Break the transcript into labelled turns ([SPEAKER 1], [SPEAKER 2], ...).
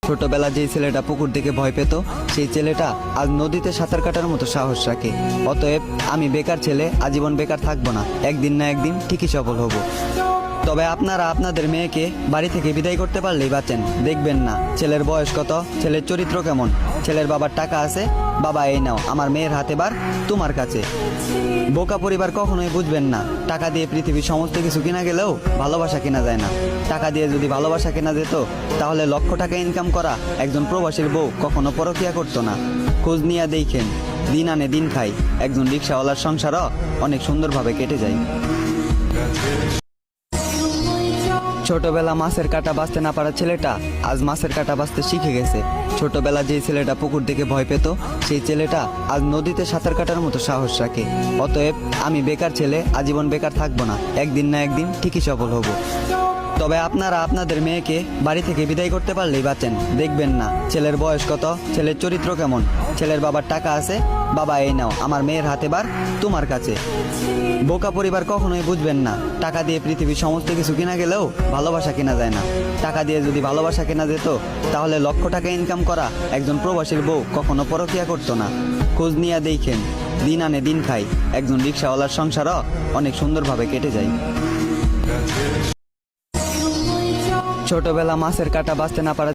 [SPEAKER 1] ছোটবেলা যেই ছেলেটা পুকুর দেখে ভয় পেত সেই ছেলেটা আজ নদীতে সাঁতার কাটার মতো সাহস রাখে। অতএব আমি বেকার ছেলে আজীবন বেকার থাকবো না, একদিন না একদিন ঠিকই সফল হব। তবে আপনারা আপনাদের মেয়েকে বাড়ি থেকে বিদায় করতে পারলেই বাঁচেন। দেখবেন না ছেলের বয়স কত, ছেলের চরিত্র কেমন, ছেলের বাবার টাকা আছে, বাবা এই নাও আমার মেয়ের হাতে বার তোমার কাছে। বোকা পরিবার কখনোই বুঝবেন না টাকা দিয়ে পৃথিবীর সমস্ত কিছু কিনা গেলেও ভালোবাসা কেনা যায় না। টাকা দিয়ে যদি ভালোবাসা কেনা যেত তাহলে লক্ষ টাকা ইনকাম করা একজন প্রবাসীর বউ কখনো পরকিয়া করতো না। খোঁজ নিয়ে দেখেন দিন আনে দিন খাই একজন রিক্সাওয়ালার সংসারও অনেক সুন্দরভাবে কেটে যায়। ছোটবেলা মাছের কাঁটা বাঁচতে না পারা ছেলেটা আজ মাছের কাঁটা বাঁচতে শিখে গেছে। ছোটবেলা যেই ছেলেটা পুকুর দেখে ভয় পেত সেই ছেলেটা আজ নদীতে সাঁতার কাটার মতো সাহস রাখে। অতএব আমি বেকার ছেলে আজীবন বেকার থাকবো না, একদিন না একদিন ঠিকই সফল হব। তবে আপনারা আপনাদের মেয়েকে বাড়ি থেকে বিদায় করতে পারলেই বাঁচেন। দেখবেন না ছেলের বয়স কত, ছেলের চরিত্র কেমন, ছেলের বাবার টাকা আছে, বাবা এই নাও আমার মেয়ের হাতে বার তোমার কাছে। বোকা পরিবার কখনোই বুঝবেন না টাকা দিয়ে পৃথিবীর সমস্ত কিছু কিনা গেলেও ভালোবাসা কেনা যায় না। টাকা দিয়ে যদি ভালোবাসা কেনা যেত তাহলে লক্ষ টাকা ইনকাম করা একজন প্রবাসীর বউ কখনো পরকিয়া করতো না। খোঁজ নিয়ে দেখেন দিন আনে দিন খাই একজন রিক্সাওয়ালার সংসারও অনেক সুন্দরভাবে কেটে যায়। ছোটবেলা মাছের কাঁটা বাঁচতে না পারা